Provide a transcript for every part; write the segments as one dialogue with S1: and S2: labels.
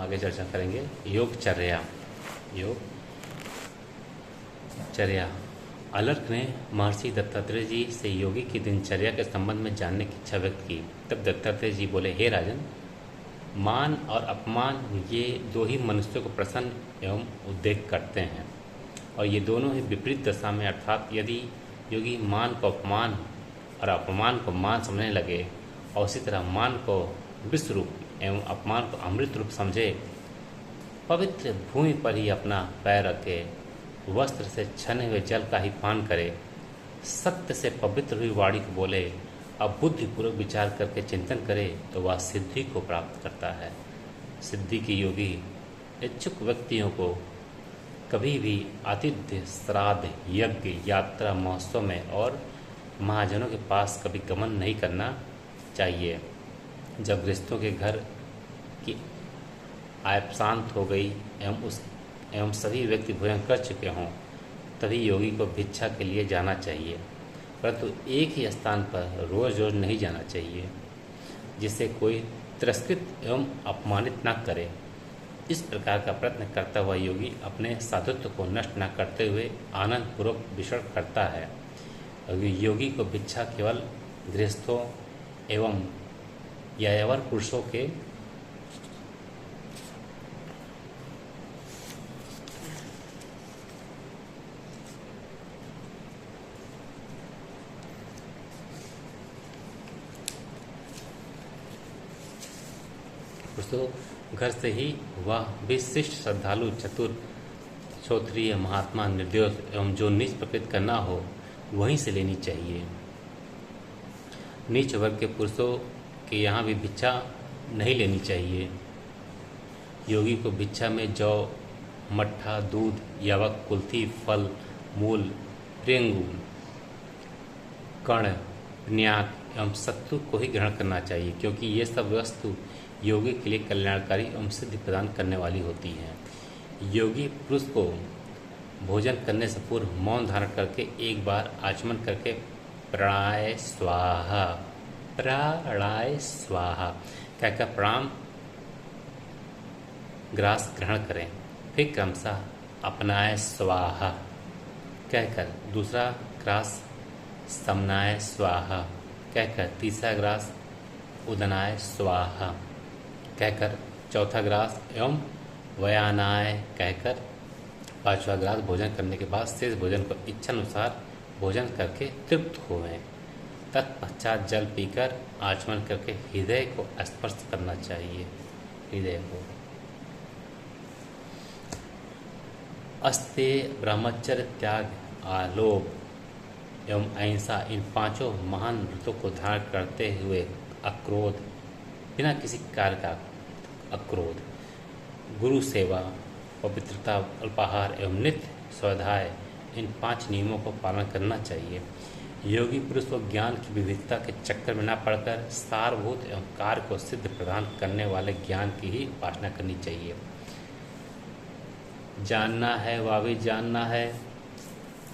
S1: आगे चर्चा करेंगे। योगचर्या। योगचर्या। अलर्क ने महर्षि दत्तात्रेय जी से योगी की दिनचर्या के संबंध में जानने की इच्छा व्यक्त की। तब दत्तात्रेय जी बोले, हे राजन, मान और अपमान ये दो ही मनुष्यों को प्रसन्न एवं उद्वेग करते हैं, और ये दोनों ही विपरीत दशा में, अर्थात यदि योगी मान को अपमान और अपमान को मान समझने लगे और उसी तरह मान को विष रूप एवं अपमान को अमृत रूप समझे, पवित्र भूमि पर ही अपना पैर रखे, वस्त्र से छने हुए जल का ही पान करे, सत्य से पवित्र हुई वाणी को बोले, अब बुद्धिपूर्वक विचार करके चिंतन करे तो वह सिद्धि को प्राप्त करता है। सिद्धि की योगी इच्छुक व्यक्तियों को कभी भी आतिथ्य, श्राद्ध, यज्ञ, यात्रा, महोत्सव में और महाजनों के पास कभी गमन नहीं करना चाहिए। जब गृहस्थों के घर की आय शांत हो गई एवं सभी व्यक्ति भोजन कर चुके हों, तभी योगी को भिक्षा के लिए जाना चाहिए, परंतु एक ही स्थान पर रोज रोज नहीं जाना चाहिए, जिससे कोई तिरस्कृत एवं अपमानित न करे। इस प्रकार का प्रयत्न करता हुआ योगी अपने साधुत्व को नष्ट न करते हुए आनंद पूर्वक विचरण करता है। योगी को भिक्षा केवल गृहस्थों एवं यायावर पुरुषों के घर से ही वह विशिष्ट श्रद्धालु, चतुर, क्षत्रिय, महात्मा, निर्दोष एवं जो नीच प्रकृति का न हो वहीं से लेनी चाहिए। नीच वर्ग के पुरुषों के यहाँ भी भिक्षा नहीं लेनी चाहिए। योगी को भिक्षा में जौ, मट्ठा, दूध, यावक, कुल्थी, फल, मूल, प्रेंगू, कर्ण, न्याक एवं सत्तू को ही ग्रहण करना चाहिए, क्योंकि ये सब वस्तु योगी के लिए कल्याणकारी एवं सिद्धि प्रदान करने वाली होती हैं। योगी पुरुष को भोजन करने से पूर्व मौन धारण करके एक बार आचमन करके प्राणाय स्वाहा कहकर प्रणाम ग्रास ग्रहण करें। फिर क्रमशः अपनाय स्वाहा कहकर दूसरा ग्रास समनाय स्वाहा कहकर तीसरा ग्रास उदनाय स्वाहा कहकर चौथा ग्रास एवं वयानाय कहकर पांचवा ग्रास भोजन करने के बाद शेष भोजन को इच्छानुसार भोजन करके तृप्त होवें। तत्पश्चात जल पीकर आचमन करके हृदय को स्पर्श करना चाहिए। हृदय को अस्तेय, ब्रह्मचर्य, त्याग, आलोक एवं अहिंसा, इन पांचों महान व्रतों को धारण करते हुए अक्रोध, बिना किसी कार्य का अक्रोध, गुरु सेवा, पवित्रता, अल्पाहार एवं नित्य स्वाध्याय, इन 5 नियमों को पालन करना चाहिए। योगी पुरुष को ज्ञान की विविधता के चक्कर में न पड़कर सारभूत एवं कार्य को सिद्ध प्रदान करने वाले ज्ञान की ही उपासना करनी चाहिए। जानना है वह भी जानना है,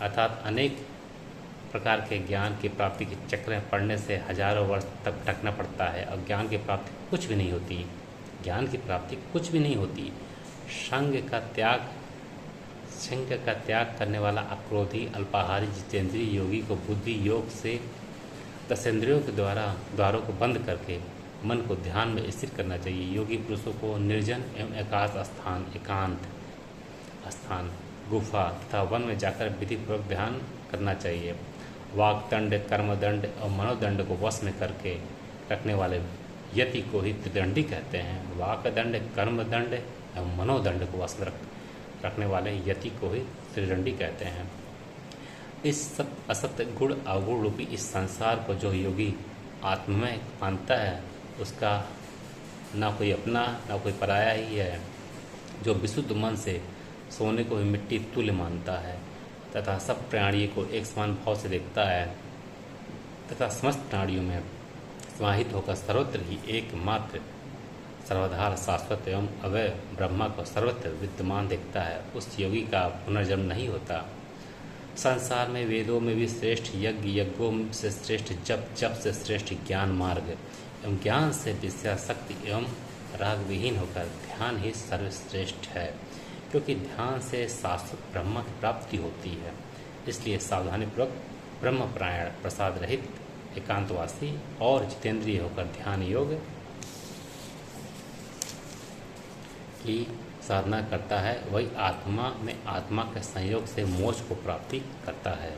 S1: अर्थात अनेक प्रकार के ज्ञान की प्राप्ति के चक्र में पड़ने से हजारों वर्ष तक भटकना पड़ता है और ज्ञान की प्राप्ति कुछ भी नहीं होती। ज्ञान की प्राप्ति कुछ भी नहीं होती। संग का त्याग करने वाला अक्रोधी, अल्पाहारी, जितेंद्रीय योगी को बुद्धि योग से 10 इंद्रियों के द्वारों को बंद करके मन को ध्यान में स्थिर करना चाहिए। योगी पुरुषों को निर्जन एवं एकांत स्थान, गुफा तथा वन में जाकर विधिपूर्वक ध्यान करना चाहिए। वाक्दंड, कर्मदंड और मनोदंड को वश में करके रखने वाले यति को ही त्रिदंडी कहते हैं। वाक्दंड, कर्मदंड एवं मनोदंड को वश में रखने वाले यति को ही त्रिदंडी कहते हैं। इस सब असत्य गुण अवगुण रूपी इस संसार को जो योगी आत्ममय मानता है, उसका ना कोई अपना ना कोई पराया ही है। जो विशुद्ध मन से सोने को भी मिट्टी तुल्य मानता है तथा सब प्राणियों को एक समान भाव से देखता है तथा समस्त प्राणियों में समाहित होकर सर्वत्र ही एकमात्र सर्वाधार, शाश्वत एवं अव्यय ब्रह्मा को सर्वत्र विद्यमान देखता है, उस योगी का पुनर्जन्म नहीं होता। संसार में वेदों में भी श्रेष्ठ यज्ञ, यज्ञों से श्रेष्ठ जप, जप से श्रेष्ठ ज्ञान मार्ग एवं ज्ञान से विषयासक्ति एवं राग विहीन होकर ध्यान ही सर्वश्रेष्ठ है, क्योंकि ध्यान से शाश्वत ब्रह्म की प्राप्ति होती है। इसलिए सावधानीपूर्वक ब्रह्मपरायण, प्रसाद रहित, एकांतवासी और जितेंद्रिय होकर ध्यान योग की साधना करता है, वही आत्मा में आत्मा के संयोग से मोक्ष को प्राप्ति करता है।